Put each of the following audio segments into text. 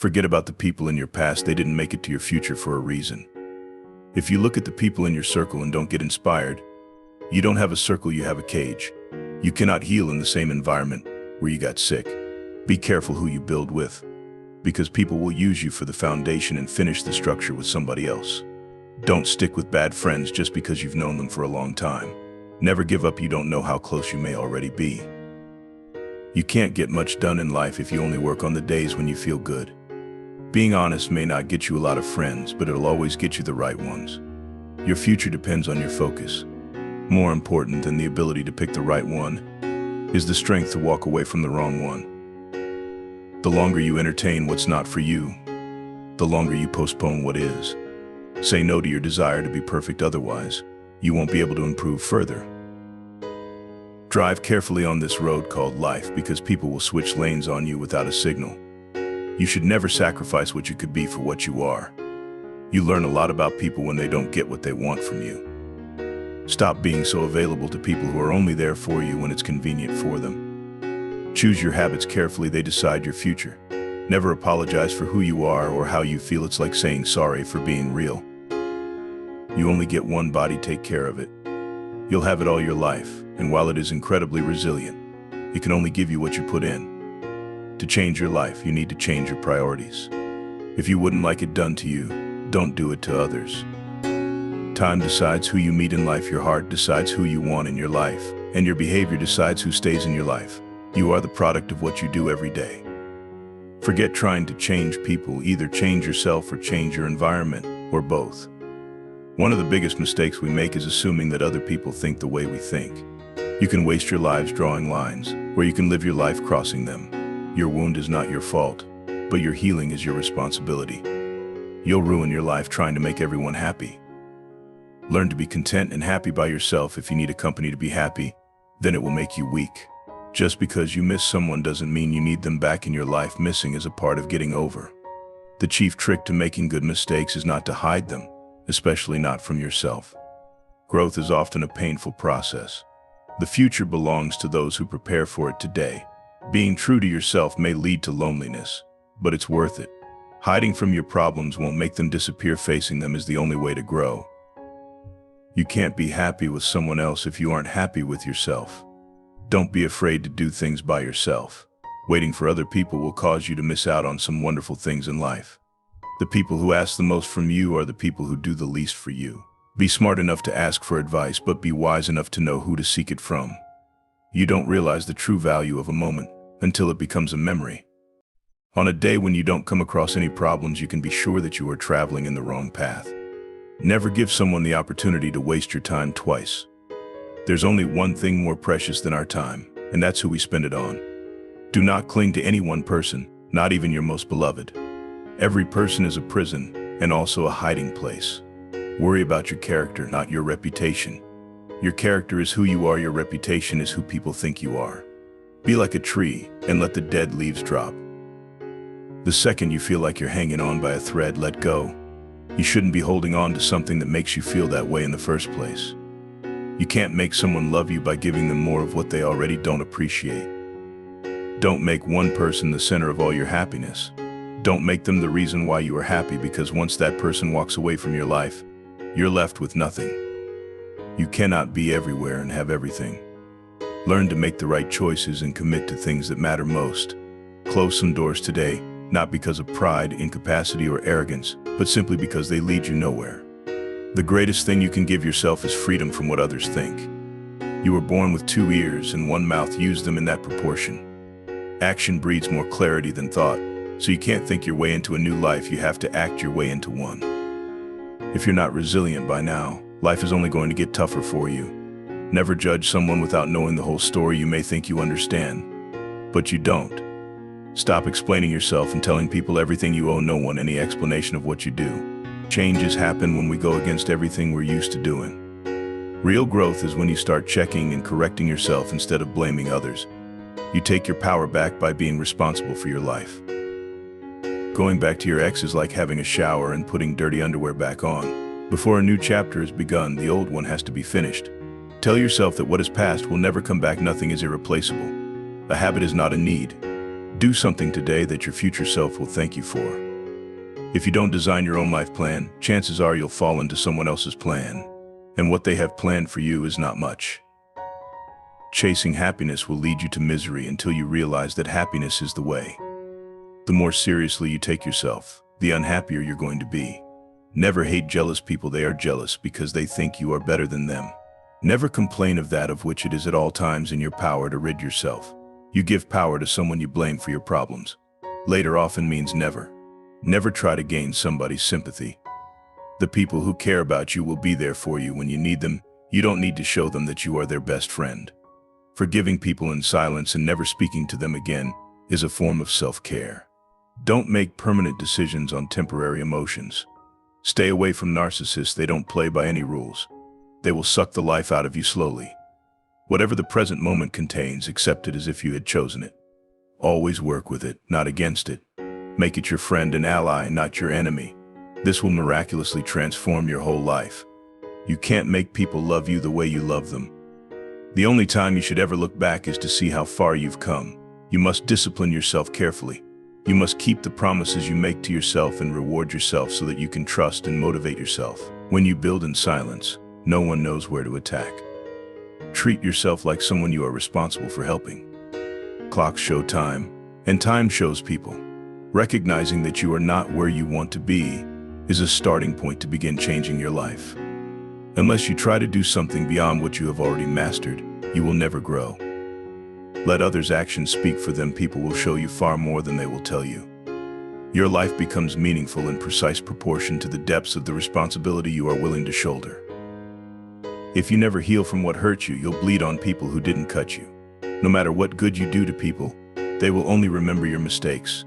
Forget about the people in your past. They didn't make it to your future for a reason. If you look at the people in your circle and don't get inspired, you don't have a circle, you have a cage. You cannot heal in the same environment where you got sick. Be careful who you build with, because people will use you for the foundation and finish the structure with somebody else. Don't stick with bad friends just because you've known them for a long time. Never give up. You don't know how close you may already be. You can't get much done in life if you only work on the days when you feel good. Being honest may not get you a lot of friends, but it'll always get you the right ones. Your future depends on your focus. More important than the ability to pick the right one is the strength to walk away from the wrong one. The longer you entertain what's not for you, the longer you postpone what is. Say no to your desire to be perfect, otherwise you won't be able to improve further. Drive carefully on this road called life, because people will switch lanes on you without a signal. You should never sacrifice what you could be for what you are. You learn a lot about people when they don't get what they want from you. Stop being so available to people who are only there for you when it's convenient for them. Choose your habits carefully. They decide your future. Never apologize for who you are or how you feel. It's like saying sorry for being real. You only get one body, take care of it. You'll have it all your life, and while it is incredibly resilient, it can only give you what you put in. To change your life, you need to change your priorities. If you wouldn't like it done to you, don't do it to others. Time decides who you meet in life. Your heart decides who you want in your life, and your behavior decides who stays in your life. You are the product of what you do every day. Forget trying to change people. Either change yourself or change your environment, or both. One of the biggest mistakes we make is assuming that other people think the way we think. You can waste your lives drawing lines, or you can live your life crossing them. Your wound is not your fault, but your healing is your responsibility. You'll ruin your life trying to make everyone happy. Learn to be content and happy by yourself. If you need a company to be happy, then it will make you weak. Just because you miss someone doesn't mean you need them back in your life. Missing is a part of getting over. The chief trick to making good mistakes is not to hide them, especially not from yourself. Growth is often a painful process. The future belongs to those who prepare for it today. Being true to yourself may lead to loneliness, but it's worth it. Hiding from your problems won't make them disappear. Facing them is the only way to grow. You can't be happy with someone else if you aren't happy with yourself. Don't be afraid to do things by yourself. Waiting for other people will cause you to miss out on some wonderful things in life. The people who ask the most from you are the people who do the least for you. Be smart enough to ask for advice, but be wise enough to know who to seek it from. You don't realize the true value of a moment until it becomes a memory. On a day when you don't come across any problems, you can be sure that you are traveling in the wrong path. Never give someone the opportunity to waste your time twice. There's only one thing more precious than our time, and that's who we spend it on. Do not cling to any one person, not even your most beloved. Every person is a prison and also a hiding place. Worry about your character, not your reputation. Your character is who you are. Your reputation is who people think you are. Be like a tree and let the dead leaves drop. The second you feel like you're hanging on by a thread, let go. You shouldn't be holding on to something that makes you feel that way in the first place. You can't make someone love you by giving them more of what they already don't appreciate. Don't make one person the center of all your happiness. Don't make them the reason why you are happy, because once that person walks away from your life, you're left with nothing. You cannot be everywhere and have everything. Learn to make the right choices and commit to things that matter most. Close some doors today, not because of pride, incapacity, or arrogance, but simply because they lead you nowhere. The greatest thing you can give yourself is freedom from what others think. You were born with 2 ears and 1 mouth. Use them in that proportion. Action breeds more clarity than thought, so you can't think your way into a new life. You have to act your way into one. If you're not resilient by now, life is only going to get tougher for you. Never judge someone without knowing the whole story. You may think you understand, but you don't. Stop explaining yourself and telling people everything. You owe no one any explanation of what you do. Changes happen when we go against everything we're used to doing. Real growth is when you start checking and correcting yourself instead of blaming others. You take your power back by being responsible for your life. Going back to your ex is like having a shower and putting dirty underwear back on. Before a new chapter is begun, the old one has to be finished. Tell yourself that what is past will never come back. Nothing is irreplaceable. A habit is not a need. Do something today that your future self will thank you for. If you don't design your own life plan, chances are you'll fall into someone else's plan, and what they have planned for you is not much. Chasing happiness will lead you to misery until you realize that happiness is the way. The more seriously you take yourself, the unhappier you're going to be. Never hate jealous people. They are jealous because they think you are better than them. Never complain of that of which it is at all times in your power to rid yourself. You give power to someone you blame for your problems. Later often means never. Never try to gain somebody's sympathy. The people who care about you will be there for you when you need them. You don't need to show them that you are their best friend. Forgiving people in silence and never speaking to them again is a form of self-care. Don't make permanent decisions on temporary emotions. Stay away from narcissists. They don't play by any rules. They will suck the life out of you slowly. Whatever the present moment contains, accept it as if you had chosen it. Always work with it, not against it. Make it your friend and ally, not your enemy. This will miraculously transform your whole life. You can't make people love you the way you love them. The only time you should ever look back is to see how far you've come. You must discipline yourself carefully. You must keep the promises you make to yourself and reward yourself so that you can trust and motivate yourself. When you build in silence, no one knows where to attack. Treat yourself like someone you are responsible for helping. Clocks show time, and time shows people. Recognizing that you are not where you want to be is a starting point to begin changing your life. Unless you try to do something beyond what you have already mastered, you will never grow. Let others' actions speak for them. People will show you far more than they will tell you. Your life becomes meaningful in precise proportion to the depths of the responsibility you are willing to shoulder. If you never heal from what hurt you, you'll bleed on people who didn't cut you. No matter what good you do to people, they will only remember your mistakes.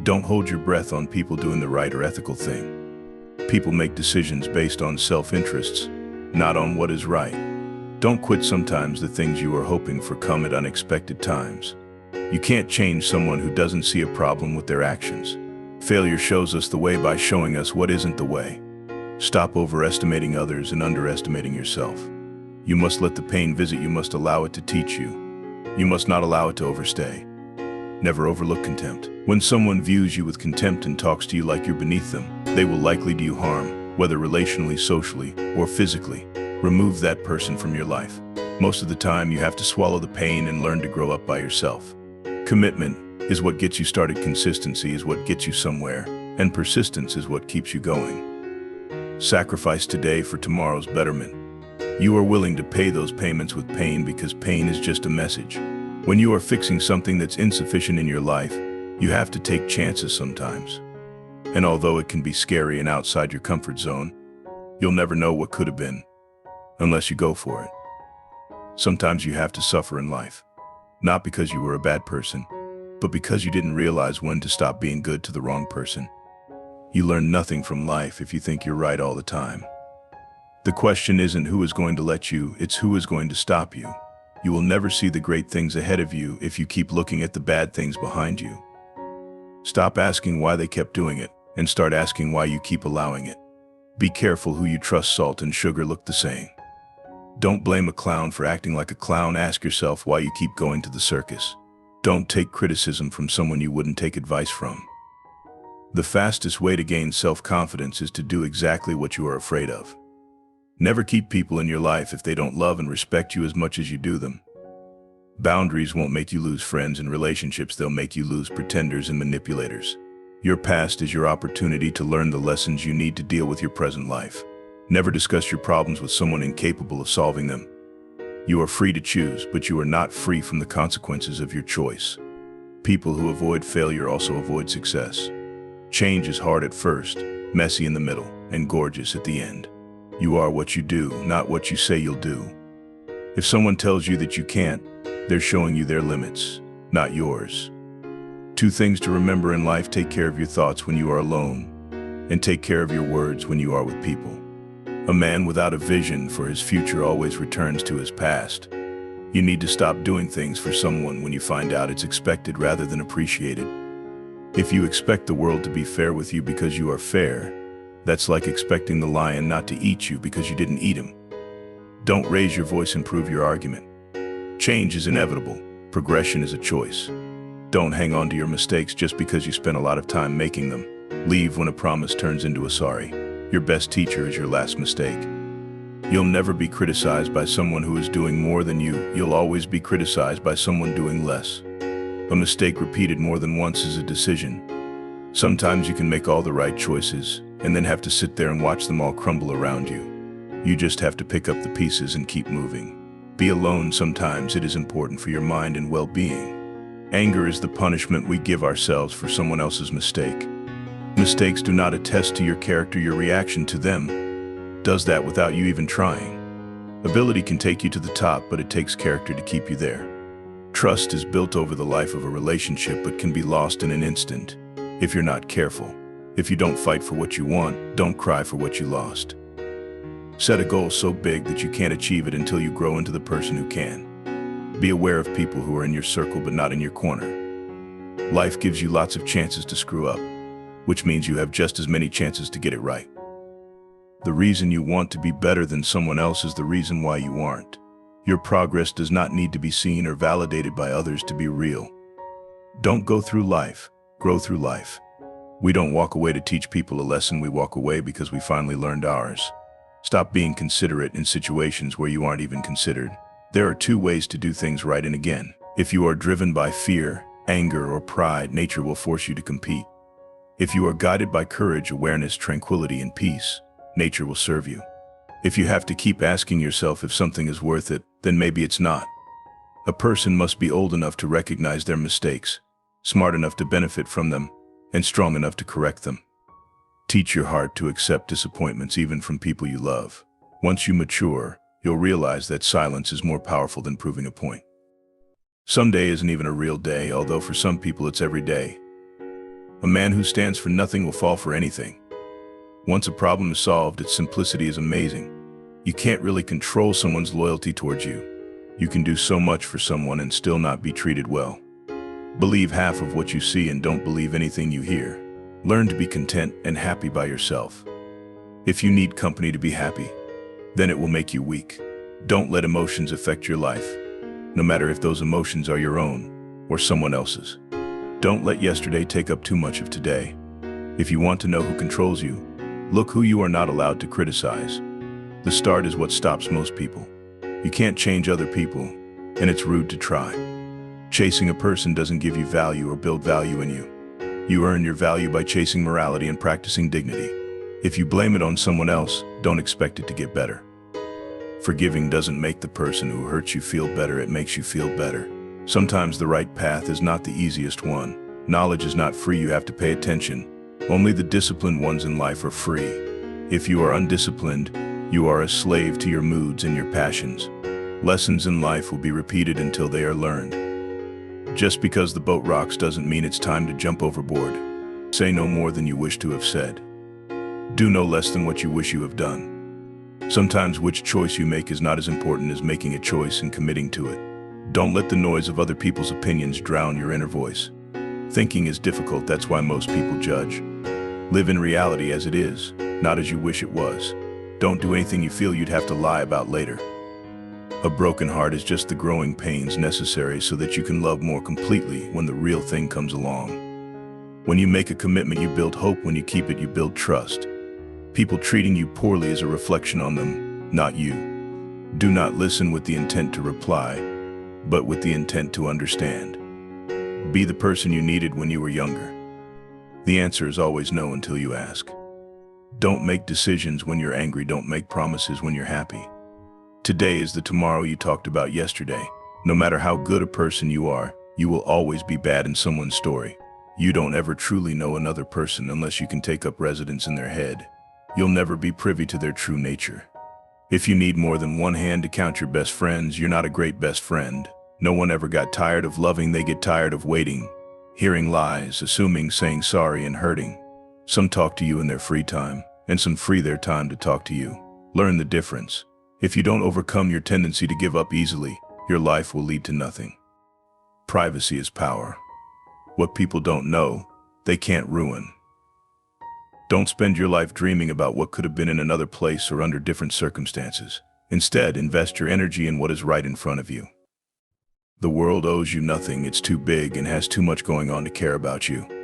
Don't hold your breath on people doing the right or ethical thing. People make decisions based on self-interests, not on what is right. Don't quit. Sometimes the things you are hoping for come at unexpected times. You can't change someone who doesn't see a problem with their actions. Failure shows us the way by showing us what isn't the way. Stop overestimating others and underestimating yourself. You must let the pain visit. You must allow it to teach you. You must not allow it to overstay. Never overlook contempt. When someone views you with contempt and talks to you like you're beneath them, they will likely do you harm, whether relationally, socially, or physically. Remove that person from your life. Most of the time, you have to swallow the pain and learn to grow up by yourself. Commitment is what gets you started. Consistency is what gets you somewhere, and persistence is what keeps you going. Sacrifice today for tomorrow's betterment. You are willing to pay those payments with pain because pain is just a message. When you are fixing something that's insufficient in your life, you have to take chances sometimes. And although it can be scary and outside your comfort zone, you'll never know what could have been unless you go for it. Sometimes you have to suffer in life, not because you were a bad person, but because you didn't realize when to stop being good to the wrong person. You learn nothing from life if you think you're right all the time. The question isn't who is going to let you, it's who is going to stop you. You will never see the great things ahead of you if you keep looking at the bad things behind you. Stop asking why they kept doing it, and start asking why you keep allowing it. Be careful who you trust. Salt and sugar look the same. Don't blame a clown for acting like a clown. Ask yourself why you keep going to the circus. Don't take criticism from someone you wouldn't take advice from. The fastest way to gain self-confidence is to do exactly what you are afraid of. Never keep people in your life if they don't love and respect you as much as you do them. Boundaries won't make you lose friends and relationships. They'll make you lose pretenders and manipulators. Your past is your opportunity to learn the lessons you need to deal with your present life. Never discuss your problems with someone incapable of solving them. You are free to choose, but you are not free from the consequences of your choice. People who avoid failure also avoid success. Change is hard at first, messy in the middle, and gorgeous at the end. You are what you do, not what you say you'll do. If someone tells you that you can't, they're showing you their limits, not yours. 2 things to remember in life: take care of your thoughts when you are alone, and take care of your words when you are with people. A man without a vision for his future always returns to his past. You need to stop doing things for someone when you find out it's expected rather than appreciated. If you expect the world to be fair with you because you are fair, that's like expecting the lion not to eat you because you didn't eat him. Don't raise your voice and prove your argument. Change is inevitable. Progression is a choice. Don't hang on to your mistakes just because you spent a lot of time making them. Leave when a promise turns into a sorry. Your best teacher is your last mistake. You'll never be criticized by someone who is doing more than you. You'll always be criticized by someone doing less. A mistake repeated more than once is a decision. Sometimes you can make all the right choices and then have to sit there and watch them all crumble around you. You just have to pick up the pieces and keep moving. Be alone sometimes. It is important for your mind and well-being. Anger is the punishment we give ourselves for someone else's mistake. Mistakes do not attest to your character. Your reaction to them does that without you even trying. Ability can take you to the top, but it takes character to keep you there. Trust is built over the life of a relationship but can be lost in an instant if you're not careful. If you don't fight for what you want, don't cry for what you lost. Set a goal so big that you can't achieve it until you grow into the person who can. Be aware of people who are in your circle but not in your corner. Life gives you lots of chances to screw up, which means you have just as many chances to get it right. The reason you want to be better than someone else is the reason why you aren't. Your progress does not need to be seen or validated by others to be real. Don't go through life, grow through life. We don't walk away to teach people a lesson. We walk away because we finally learned ours. Stop being considerate in situations where you aren't even considered. There are two ways to do things right, and again, if you are driven by fear, anger, or pride, nature will force you to compete. If you are guided by courage, awareness, tranquility, and peace, nature will serve you. If you have to keep asking yourself if something is worth it, then maybe it's not. A person must be old enough to recognize their mistakes, smart enough to benefit from them, and strong enough to correct them. Teach your heart to accept disappointments even from people you love. Once you mature, you'll realize that silence is more powerful than proving a point. Someday isn't even a real day, although for some people it's every day. A man who stands for nothing will fall for anything. Once a problem is solved, its simplicity is amazing. You can't really control someone's loyalty towards you. You can do so much for someone and still not be treated well. Believe half of what you see and don't believe anything you hear. Learn to be content and happy by yourself. If you need company to be happy, then it will make you weak. Don't let emotions affect your life, no matter if those emotions are your own or someone else's. Don't let yesterday take up too much of today. If you want to know who controls you, look who you are not allowed to criticize. The start is what stops most people. You can't change other people, and it's rude to try. Chasing a person doesn't give you value or build value in you. You earn your value by chasing morality and practicing dignity. If you blame it on someone else, don't expect it to get better. Forgiving doesn't make the person who hurts you feel better, it makes you feel better. Sometimes the right path is not the easiest one. Knowledge is not free, you have to pay attention. Only the disciplined ones in life are free. If you are undisciplined, you are a slave to your moods and your passions. Lessons in life will be repeated until they are learned. Just because the boat rocks doesn't mean it's time to jump overboard. Say no more than you wish to have said. Do no less than what you wish you have done. Sometimes which choice you make is not as important as making a choice and committing to it. Don't let the noise of other people's opinions drown your inner voice. Thinking is difficult, that's why most people judge. Live in reality as it is, not as you wish it was. Don't do anything you feel you'd have to lie about later. A broken heart is just the growing pains necessary so that you can love more completely when the real thing comes along. When you make a commitment, you build hope. When you keep it, you build trust. People treating you poorly is a reflection on them, not you. Do not listen with the intent to reply, but with the intent to understand. Be the person you needed when you were younger. The answer is always no until you ask. Don't make decisions when you're angry. Don't make promises when you're happy. Today is the tomorrow you talked about yesterday. No matter how good a person you are, you will always be bad in someone's story. You don't ever truly know another person unless you can take up residence in their head. You'll never be privy to their true nature. If you need more than one hand to count your best friends, you're not a great best friend. No one ever got tired of loving, they get tired of waiting, hearing lies, assuming, saying sorry, and hurting. Some talk to you in their free time, and some free their time to talk to you. Learn the difference. If you don't overcome your tendency to give up easily, your life will lead to nothing. Privacy is power. What people don't know, they can't ruin. Don't spend your life dreaming about what could have been in another place or under different circumstances. Instead, invest your energy in what is right in front of you. The world owes you nothing, it's too big and has too much going on to care about you.